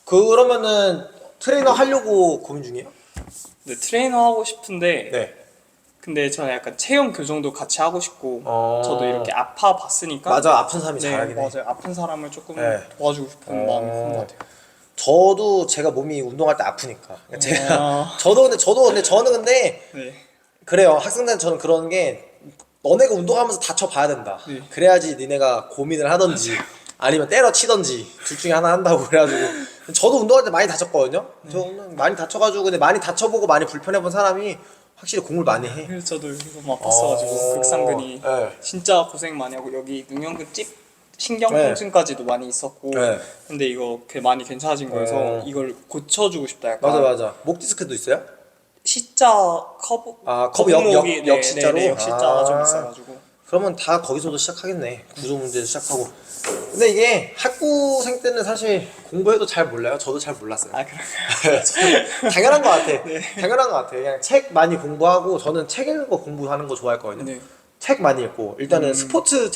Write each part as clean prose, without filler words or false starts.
그러면은 트레이너 하려고 고민 중이에요? 네, 트레이너 하고 싶은데 네. 근데 저는 약간 체형 교정도 같이 하고 싶고 어. 저도 이렇게 아파 봤으니까. 맞아, 아픈 사람이 네, 잘하긴 해. 맞아요. 아픈 사람을 조금 네. 도와주고 싶은 마음이 큰 것 같아요. 저도 제가 몸이 운동할 때 아프니까. 그러니까 제가 아. 저는 근데 네. 그래요. 학생들은 저는 그런 게 너네가 운동하면서 다쳐 봐야 된다. 네. 그래야지 니네가 고민을 하던지 아니면 때려치던지 둘 중에 하나 한다고 그래가지고 저도 운동할 때 많이 다쳤거든요. 저 운동 많이 다쳐가지고 근데 많이 다쳐보고 많이 불편해본 사람이 확실히 공을 많이 해. 그래서 저도 너무 아팠어가지고 극상근이 네. 진짜 고생 많이 하고 여기 능형근 찝 신경 네. 통증까지도 많이 있었고. 네. 근데 이거 많이 괜찮아진 거여서 이걸 고쳐주고 싶다 약간. 맞아. 목 디스크도 있어요? C자 커브. 커브 역 거북목이, C자로? 네, 역 C자가 좀 있어가지고. 그러면 다 거기서도 시작하겠네. 구조 문제도 시작하고. 근데 이게 학부생 때는 사실 공부해도 잘 몰라요. 저도 잘 몰랐어요. 아 그런가요? 당연한 것 같아. 당연한 것 같아. 그냥 책 많이 공부하고 저는 책 읽는 거 공부하는 거 좋아했거든요. 네. 책 많이 읽고 일단은 스포츠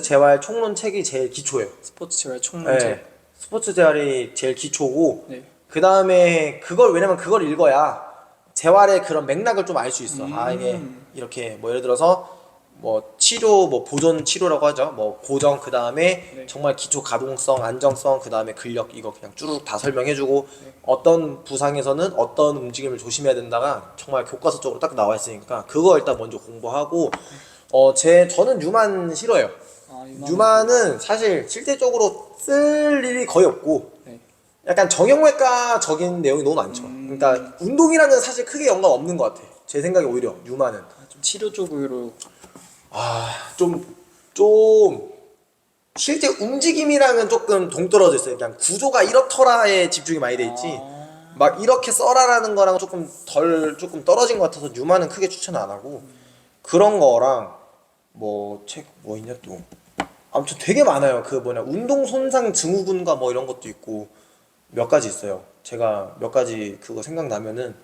재활 총론 책이 제일 기초예요. 스포츠 재활 총론책. 네. 스포츠 재활이 제일 기초고 네. 그 다음에 왜냐면 그걸 읽어야 재활의 그런 맥락을 좀 알 수 있어. 아 이게 이렇게 뭐 예를 들어서 뭐 치료 뭐 보존 치료라고 하죠. 뭐 고정 그 다음에 네. 정말 기초 가동성, 안정성 그 다음에 근력 이거 그냥 쭈르륵 다 설명해주고 어떤 부상에서는 어떤 움직임을 조심해야 된다가 정말 교과서적으로 딱 나와 있으니까 그거 일단 먼저 공부하고 저는 유만 싫어요. 유만은 사실 실제적으로 쓸 일이 거의 없고 네. 약간 정형외과적인 내용이 너무 많죠. 그러니까 운동이랑은 사실 크게 연관 없는 것 같아. 제 생각에 오히려 유만은 좀 치료 쪽으로. 좀 실제 움직임이랑은 조금 동떨어져 있어요. 그냥 구조가 이렇더라에 집중이 많이 돼 있지. 막 이렇게 써라라는 거랑 조금 떨어진 것 같아서 유만은 크게 추천 안 하고 그런 거랑 뭐 책 뭐 있냐 또 아무튼 되게 많아요. 그 운동 손상 증후군과 뭐 이런 것도 있고 몇 가지 있어요. 제가 몇 가지 그거 생각나면은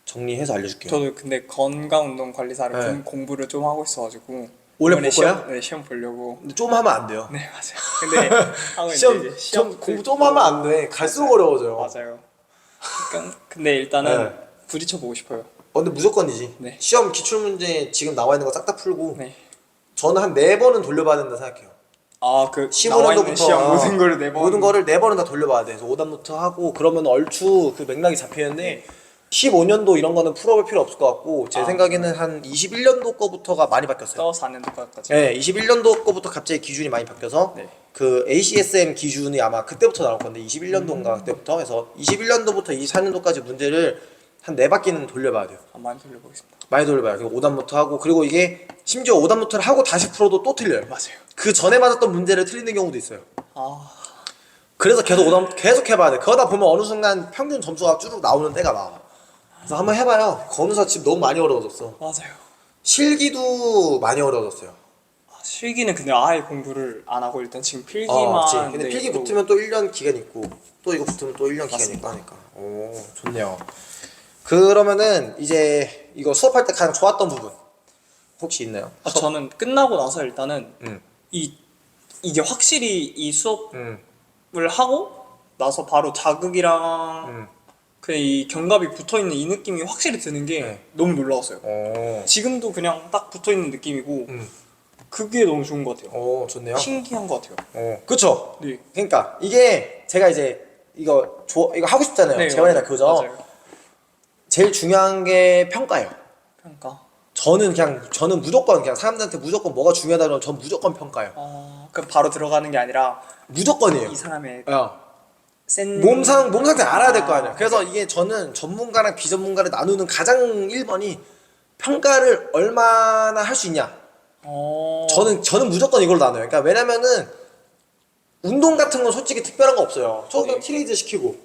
정리해서 알려줄게요. 저도 근데 건강운동관리사를 네. 공부를 좀 하고 있어가지고 원래 이번에 볼 거야? 네, 시험 보려고. 근데 좀 하면 안 돼요. 네 맞아요. 근데 하고 이제 시험 공부 좀 하면 안 돼. 갈수록 어려워져요. 맞아요. 그러니까 근데 일단은 네. 부딪혀 보고 싶어요. 근데 무조건이지. 네. 시험 기출문제 지금 나와 있는 거 싹 다 풀고 네. 저는 한 4번은 돌려봐야 된다 생각해요. 그 나와 있는 15년도부터 시험 모든 거를 네 번. 모든 거를 4번은 다 돌려봐야 돼. 그래서 오답노트 하고 그러면 얼추 그 맥락이 잡히는데 15년도 이런 거는 풀어볼 필요 없을 것 같고 제 생각에는 한 21년도 거부터가 많이 바뀌었어요. 또 4년도까지. 네, 21년도 거부터 갑자기 기준이 많이 바뀌어서 네. 그 ACSM 기준이 아마 그때부터 나올 건데 21년도인가 그때부터 해서 21년도부터 24년도까지 문제를 한 4바퀴는 돌려봐야 돼요. 많이 돌려보겠습니다. 많이 돌려봐요. 그리고 오답노트 하고 그리고 이게 심지어 오답노트를 하고 다시 풀어도 또 틀려요. 맞아요. 그 전에 맞았던 문제를 틀리는 경우도 있어요. 아 그래서 계속 오답노트 계속 해봐야 돼. 그러다 보면 어느 순간 평균 점수가 쭉 나오는 때가 나와. 그래서 한번 해봐요. 건우사 지금 너무 많이 어려워졌어. 맞아요. 실기도 많이 어려워졌어요. 실기는 근데 아예 공부를 안 하고 일단 지금 필기만. 그치. 근데 네, 필기 또 붙으면 또 1년 기간 있고 또 이거 붙으면 또 1년 기간 있고 맞습니다. 하니까 오 좋네요. 그러면은 이제 이거 수업할 때 가장 좋았던 부분 혹시 있나요? 저는 끝나고 나서 일단은 음. 이게 확실히 이 수업을 음. 하고 나서 바로 자극이랑 그 이 견갑이 붙어 있는 이 느낌이 확실히 드는 게 네. 너무 놀라웠어요. 오. 지금도 그냥 딱 붙어 있는 느낌이고 그게 너무 좋은 것 같아요. 오 좋네요. 신기한 것 같아요. 그쵸? 네. 그러니까 이게 제가 이제 이거 하고 싶잖아요. 네, 재활이나 맞아요. 교정. 맞아요. 제일 중요한 게 평가예요. 그러니까 저는 무조건 그냥 사람들한테 무조건 뭐가 중요하다 그러면 전 무조건 평가예요. 그럼 바로 들어가는 게 아니라 무조건이에요. 이 사람의 야, 센 몸 상태 알아야 될 거 아니야. 그래서 이게 저는 전문가랑 비전문가를 나누는 가장 1번이 평가를 얼마나 할 수 있냐. 저는 무조건 이걸로 나눠요. 그러니까 왜냐면은 운동 같은 건 솔직히 특별한 거 없어요. 저도 네. 티레이즈 시키고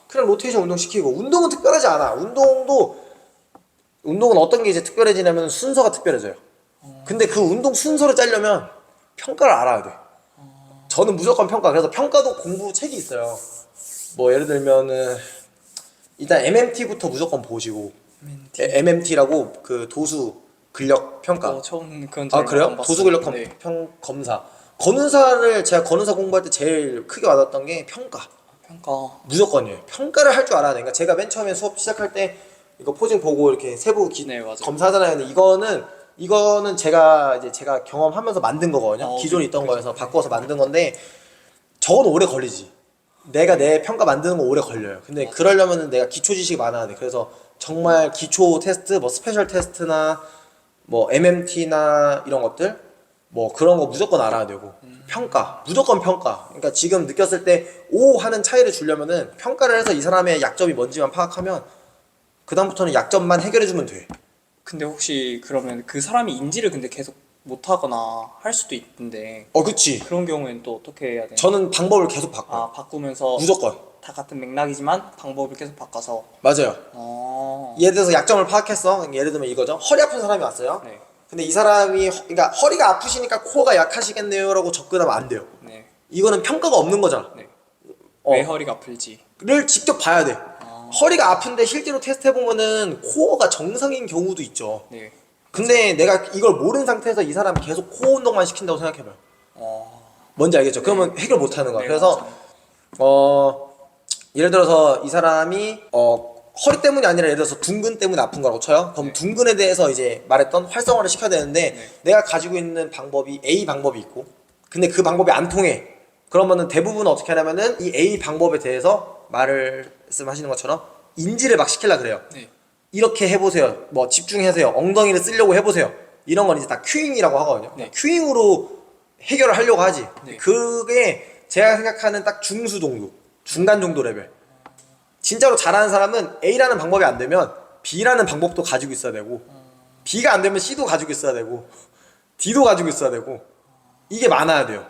그냥 로테이션 운동 시키고 운동은 특별하지 않아. 운동은 어떤 게 이제 특별해지냐면 순서가 특별해져요. 근데 그 운동 순서를 짜려면 평가를 알아야 돼. 저는 무조건 평가. 그래서 평가도 공부 책이 있어요. 뭐 예를 들면은 일단 MMT부터 무조건 보시고 MMT라고 그 도수 근력 평가. 처음 그건 아 그래요? 안 봤어요. 도수 근력 네. 검사. 건의사를 제가 건의사 공부할 때 제일 크게 와닿았던 게 평가. 평가. 무조건이에요. 평가를 할 줄 알아야 돼. 그러니까 제가 맨 처음에 수업 시작할 때 이거 포징 보고 이렇게 세부 네, 맞아요. 검사하잖아요. 근데 이거는 제가 경험하면서 만든 거거든요. 기존에 있던 그렇죠. 거에서 바꿔서 만든 건데 저건 오래 걸리지. 내가 내 평가 만드는 거 오래 걸려요. 근데 그러려면은 내가 기초 지식이 많아야 돼. 그래서 정말 기초 테스트, 뭐 스페셜 테스트나 뭐 MMT나 이런 것들 뭐 그런 거 무조건 알아야 되고 평가 무조건 평가. 그러니까 지금 느꼈을 때 O 하는 차이를 주려면은 평가를 해서 이 사람의 약점이 뭔지만 파악하면 그 다음부터는 약점만 해결해주면 돼. 근데 혹시 그러면 그 사람이 인지를 근데 계속 못하거나 할 수도 있는데 그치. 그런 경우에는 또 어떻게 해야 되나요? 저는 방법을 계속 바꿔요. 바꾸면서 무조건. 다 같은 맥락이지만 방법을 계속 바꿔서. 맞아요. 어. 예를 들어서 약점을 파악했어. 예를 들면 이거죠. 허리 아픈 사람이 왔어요. 네. 근데 이 사람이 그러니까 허리가 아프시니까 코어가 약하시겠네요라고 접근하면 안 돼요. 네. 이거는 평가가 없는 거잖아. 네. 어. 왜 허리가 아플지. 를 직접 봐야 돼. 허리가 아픈데 실제로 테스트 해보면은 코어가 정상인 경우도 있죠. 네. 근데 내가 이걸 모르는 상태에서 이 사람 계속 코어 운동만 시킨다고 생각해봐요. 뭔지 알겠죠? 네. 그러면 해결 못하는 거야. 네, 그래서 예를 들어서 이 사람이 허리 때문이 아니라 예를 들어서 둔근 때문에 아픈 거라고 쳐요. 그럼 네. 둔근에 대해서 이제 말했던 활성화를 시켜야 되는데 네. 내가 가지고 있는 방법이 A 방법이 있고 근데 그 방법이 안 통해. 그러면은 대부분 어떻게 하냐면은 이 A 방법에 대해서 말씀하시는 것처럼 인지를 막 시키려 그래요. 네. 이렇게 해보세요. 뭐 집중하세요. 엉덩이를 쓰려고 해보세요. 이런 건 이제 다 큐잉이라고 하거든요. 네. 큐잉으로 해결을 하려고 하지. 네. 그게 제가 생각하는 딱 중수 정도, 중간 정도 레벨. 진짜로 잘하는 사람은 A라는 방법이 안 되면 B라는 방법도 가지고 있어야 되고 B가 안 되면 C도 가지고 있어야 되고 D도 가지고 있어야 되고 이게 많아야 돼요.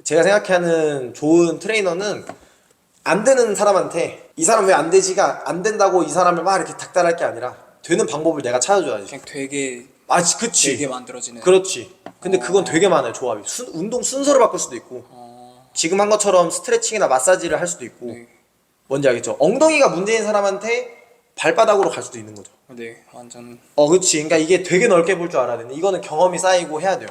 제가 생각하는 좋은 트레이너는 안 되는 사람한테 이 사람 왜 안 되지가 안 된다고 이 사람을 막 이렇게 닥달할 게 아니라 되는 방법을 내가 찾아줘야지. 그냥 되게 그치. 만들어지는. 그렇지. 근데 그건 되게 많아요. 조합이. 운동 순서를 바꿀 수도 있고 지금 한 것처럼 스트레칭이나 마사지를 할 수도 있고 네. 뭔지 알겠죠? 엉덩이가 문제인 사람한테 발바닥으로 갈 수도 있는 거죠. 네, 완전. 그치. 그러니까 이게 되게 넓게 볼 줄 알아야 되는데 이거는 경험이 쌓이고 해야 돼요.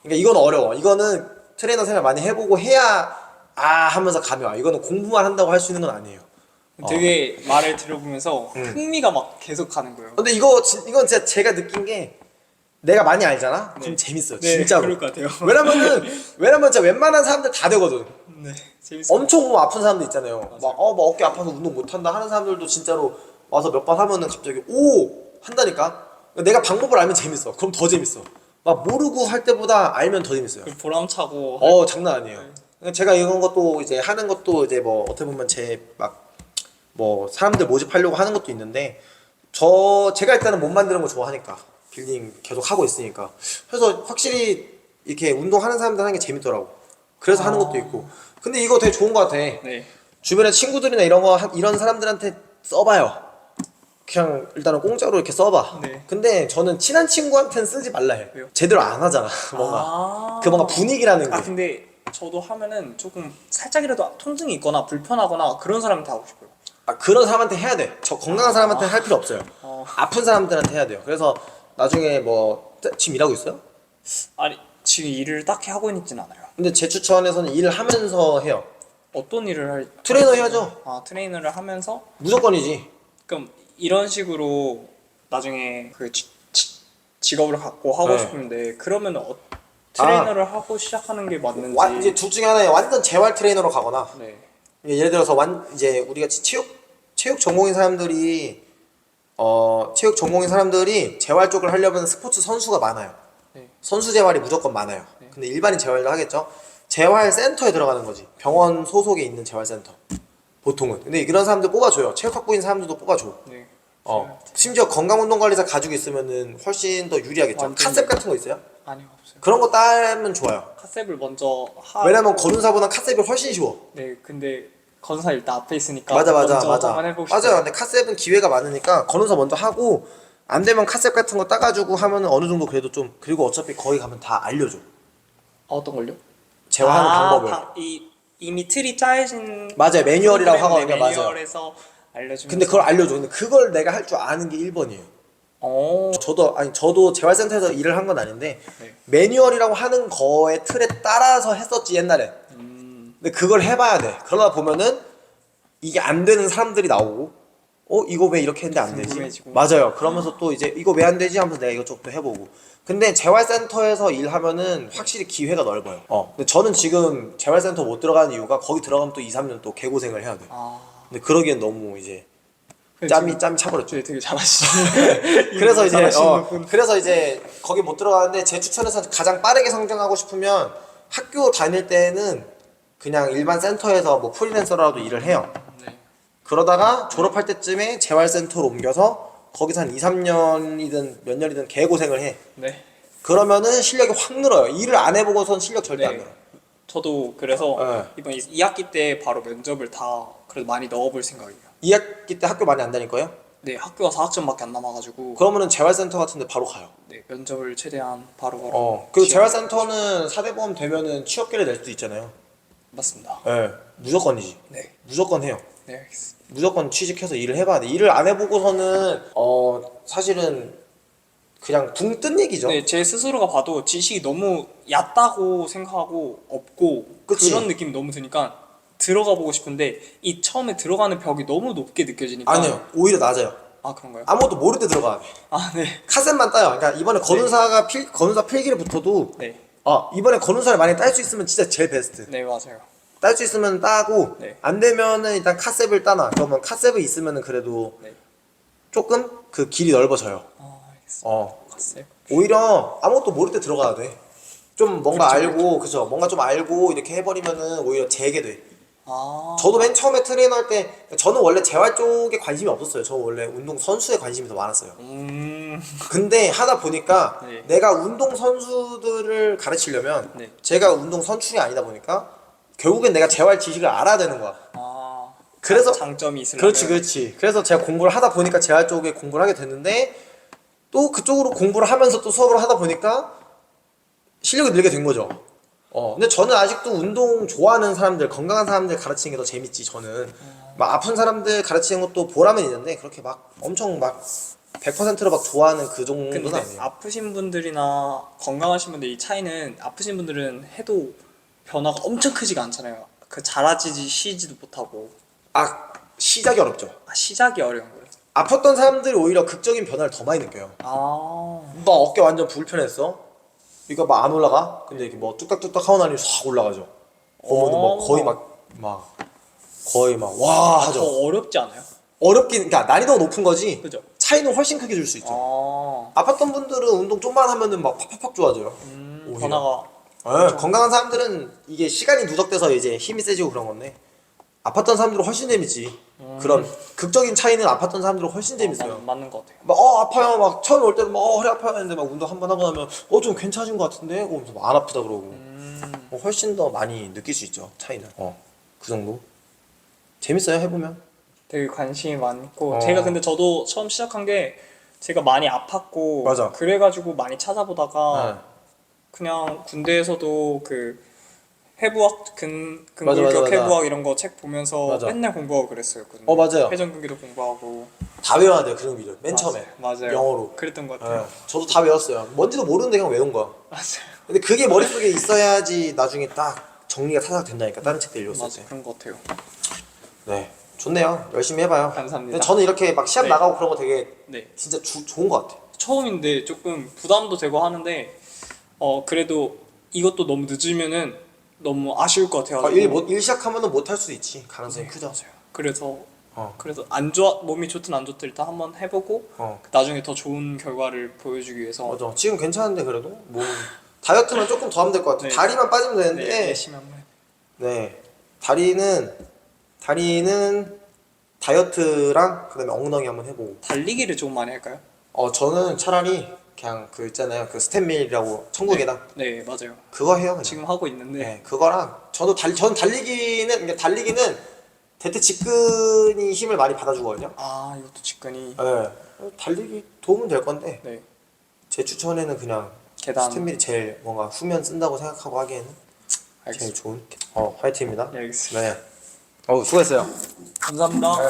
그러니까 이건 어려워. 이거는 트레이너 생활 많이 해보고 해야 하면서 감이 와. 이거는 공부만 한다고 할 수 있는 건 아니에요. 되게 말을 들어보면서 흥미가 막 계속 가는 거예요. 근데 이건 진짜 제가 느낀 게 내가 많이 알잖아? 그럼 네. 재밌어요. 네, 진짜로. 그럴 것 같아요. 왜냐면 진짜 웬만한 사람들 다 되거든. 네, 재밌어요. 엄청 뭐 아픈 사람도 있잖아요. 막 어깨 아파서 운동 못 한다 하는 사람들도 진짜로 와서 몇 번 하면은 갑자기 한다니까. 내가 방법을 알면 재밌어. 그럼 더 재밌어. 막 모르고 할 때보다 알면 더 재밌어요. 보람차고. 장난 아니에요. 제가 이런 것도 이제 하는 것도 이제 뭐 어떻게 보면 제 막 뭐 사람들 모집하려고 하는 것도 있는데 제가 일단은 몸 만드는 거 좋아하니까 빌딩 계속 하고 있으니까 그래서 확실히 이렇게 운동하는 사람들 하는 게 재밌더라고. 그래서 하는 것도 있고. 근데 이거 되게 좋은 것 같아. 네. 주변에 친구들이나 이런 사람들한테 써봐요. 그냥 일단은 공짜로 이렇게 써봐. 네. 근데 저는 친한 친구한테는 쓰지 말라 해. 왜요? 제대로 안 하잖아. 뭔가 분위기라는 게. 근데 저도 하면은 조금 살짝이라도 통증이 있거나 불편하거나 그런 사람한테 하고 싶어요. 그런 사람한테 해야 돼. 저 건강한 사람한테 할 필요 없어요. 아픈 사람들한테 해야 돼요. 그래서 나중에 뭐 지금 일하고 있어요? 아니, 지금 일을 딱히 하고 있진 않아요. 근데 제 추천에서는 일을 하면서 해요. 어떤 일을 트레이너 해야죠. 트레이너를 하면서. 무조건이지. 그럼 이런 식으로 나중에 그 직업을 갖고 하고 네. 싶은데 그러면 트레이너를 하고 시작하는 게 맞는지. 이제 둘 중에 하나에 완전 재활 트레이너로 가거나 네. 예를 들어서 이제 우리 같이 체육 전공인 사람들이 재활 쪽을 하려면 스포츠 선수가 많아요. 네. 선수 재활이 무조건 많아요. 근데 일반인 재활도 하겠죠. 재활 센터에 들어가는 거지. 병원 소속에 있는 재활 센터. 보통은. 근데 이런 사람들 뽑아줘요. 체육학부인 사람들도 뽑아줘. 네. 심지어 건강운동관리사 가지고 있으면은 훨씬 더 유리하겠죠. 완전 카셉 같은 거 있어요? 아니요, 없어요. 그런 거 따면 좋아요. 카셉을 먼저 하고. 왜냐면 건운사보단 카셉이 훨씬 쉬워. 네, 근데 건사 일단 앞에 있으니까 맞아. 먼저 한번 해보고 싶어요. 맞아요. 근데 카셉은 기회가 많으니까 건운사 먼저 하고 안 되면 카셉 같은 거 따가지고 하면은 어느 정도 그래도 좀. 그리고 어차피 거기 가면 다 알려줘. 어떤 걸요? 재활하는 방법을. 이미 틀이 짜여진. 맞아요. 매뉴얼이라고 프로그램, 하거든요. 맞아요. 매뉴얼에서 알려주면. 근데 그걸 알려줘. 근데 그걸 내가 할 줄 아는 게 1번이에요. 저도 재활센터에서 일을 한 건 아닌데 네. 매뉴얼이라고 하는 거의 틀에 따라서 했었지 옛날에. 근데 그걸 해봐야 돼. 그러다 보면은 이게 안 되는 사람들이 나오고, 이거 왜 이렇게 했는데 안 되지? 궁금해지고. 맞아요. 그러면서 또 이제 이거 왜 안 되지 하면서 내가 이것저것 또 해보고. 근데 재활센터에서 일하면은 확실히 기회가 넓어요. 근데 저는 지금 재활센터 못 들어가는 이유가 거기 들어가면 또 2, 3년 또 개고생을 해야 돼. 근데 그러기엔 너무 이제 짬이 차버렸죠. 되게 잘하시네. 그래서 이제 잘하시는 분. 그래서 이제 거기 못 들어가는데 제 추천에서 가장 빠르게 성장하고 싶으면 학교 다닐 때는 그냥 일반 센터에서 뭐 프리랜서라도 일을 해요. 네. 그러다가 졸업할 때쯤에 재활센터로 옮겨서 거기서 한 2, 3년이든 몇 년이든 개고생을 해. 네. 그러면은 실력이 확 늘어요. 일을 안 해보고선 실력 절대 안 네. 늘어. 저도 그래서 네. 이번 2학기 때 바로 면접을 다 그래도 많이 넣어볼 생각이에요. 2학기 때 학교 많이 안 다닐 거예요? 네, 학교가 4학점밖에 안 남아가지고 그러면은 재활센터 같은데 바로 가요. 네, 면접을 최대한 바로 그리고 지원- 재활센터는 사대보험 되면은 취업계를 낼 수도 있잖아요. 맞습니다. 네, 무조건이지. 네, 무조건 해요. 네, 알겠습니다. 무조건 취직해서 일을 해봐야 돼. 일을 안 해보고서는 사실은 그냥 붕 뜬 얘기죠. 네, 제 스스로가 봐도 지식이 너무 얕다고 생각하고 없고 그치. 그런 느낌이 너무 드니까 들어가 보고 싶은데 이 처음에 들어가는 벽이 너무 높게 느껴지니까 아니요, 오히려 낮아요. 아 그런가요? 아무것도 모를 때 들어가야 돼. 아 네, 카센만 따요. 그러니까 이번에 건운사 필기를 붙어도 네, 이번에 건운사를 많이 딸 수 있으면 진짜 제일 베스트. 네 맞아요. 딸 수 있으면 따고 네. 안 되면은 일단 카셉을 따놔. 그러면 카셉이 있으면은 그래도 네. 조금 그 길이 넓어져요. 알겠습니다. 갔어요. 오히려 아무것도 모를 때 들어가야 돼. 좀 뭔가 그쵸, 알고, 그죠? 뭔가 좀 알고 이렇게 해버리면은 오히려 재게 돼. 아, 저도 맨 처음에 트레이너 할 때 저는 원래 재활 쪽에 관심이 없었어요. 저는 원래 운동 선수에 관심이 더 많았어요. 근데 하다 보니까 네. 내가 운동 선수들을 가르치려면 네. 제가 운동 선출이 아니다 보니까 결국엔 내가 재활 지식을 알아야 되는 거야. 그래서 장점이 있으려면 그렇지. 그래서 제가 공부를 하다 보니까 재활 쪽에 공부를 하게 됐는데 또 그쪽으로 공부를 하면서 또 수업을 하다 보니까 실력이 늘게 된 거죠. 근데 저는 아직도 운동 좋아하는 사람들, 건강한 사람들 가르치는 게 더 재밌지. 저는 막 아픈 사람들 가르치는 것도 보람은 있는데 그렇게 막 엄청 막 100%로 막 좋아하는 그 정도는 근데 아니에요. 아프신 분들이나 건강하신 분들 이 차이는 아프신 분들은 해도 변화가 엄청 크지가 않잖아요. 그 잘하지지도 못하고 시작이 어렵죠. 시작이 어려운 거예요. 아팠던 사람들이 오히려 극적인 변화를 더 많이 느껴요. 막 어깨 완전 불편했어. 이거 막 안 올라가? 근데 이렇게 뭐 뚝딱뚝딱 하고 나니 싹 올라가죠. 그러면 막 거의 막 와 더 하죠. 어렵지 않아요? 어렵긴, 그러니까 난이도가 높은 거지. 그죠? 차이는 훨씬 크게 줄 수 있죠. 아팠던 분들은 운동 좀만 하면은 막 팍팍팍 좋아져요. 오히려. 변화가 건강한 사람들은 이게 시간이 누적돼서 이제 힘이 세지고 그런 건데 아팠던 사람들은 훨씬 재밌지. 그런 극적인 차이는 아팠던 사람들은 훨씬 재밌어요. 맞는 것 같아요. 막 아파요. 막 처음에 올 때는 막 허리 아파요 했는데 막 운동 한 번 하고 나면 좀 괜찮아진 것 같은데 그러면서 막 안 아프다 그러고 훨씬 더 많이 느낄 수 있죠. 차이는. 그 정도. 재밌어요 해보면. 되게 관심이 많고 어. 제가 근데 저도 처음 시작한 게 제가 많이 아팠고 맞아. 그래가지고 많이 찾아보다가 그냥 군대에서도 그 해부학 근골격 맞아. 해부학 이런 거 책 보면서 맞아. 맨날 공부하고 그랬어요. 맞아요. 회전근개도 공부하고 다 외워야 돼요 그런 비를. 맨 처음에. 맞아요. 영어로. 그랬던 것 같아요. 저도 다 외웠어요. 뭔지도 모르는데 그냥 외운 거야. 맞아요. 근데 그게 머릿속에 있어야지 나중에 딱 정리가 타닥 된다니까. 다른 책들 읽었을 맞아 때. 그런 것 같아요. 네. 좋네요. 열심히 해봐요. 감사합니다. 근데 저는 이렇게 막 시합 네. 나가고 그런 거 되게 네. 진짜 좋은 것 같아요. 처음인데 조금 부담도 되고 하는데 그래도 이것도 너무 늦으면은 너무 아쉬울 것 같아가지고 일 시작하면은 못 할 수도 있지. 가능성이 크죠. 그래서 어. 그래서 몸이 좋든 안 좋든 일단 한번 해보고 나중에 더 좋은 결과를 보여주기 위해서 맞아. 지금 괜찮은데 그래도 뭐 다이어트만 조금 더 하면 될 것 같아. 네. 다리만 빠지면 되는데. 네, 열심히 한번 네. 다리는 다이어트랑 그다음에 엉덩이 한번 해보고. 달리기를 좀 많이 할까요? 저는 차라리 그냥 그 있잖아요. 그 스탠밀이라고 천국 계단. 네 맞아요. 그거 해요. 그냥. 지금 하고 있는데 네, 그거랑 저는 달리기는 대퇴 직근이 힘을 많이 받아주거든요. 이것도 직관이 네. 달리기 도움은 될 건데 네 제 추천에는 그냥 계단 스탠밀이 제일 뭔가 후면 쓴다고 생각하고 하기에는 제일 알겠습니다. 좋은. 화이팅입니다. 네, 알겠습니다. 네. 수고했어요. 감사합니다. 네.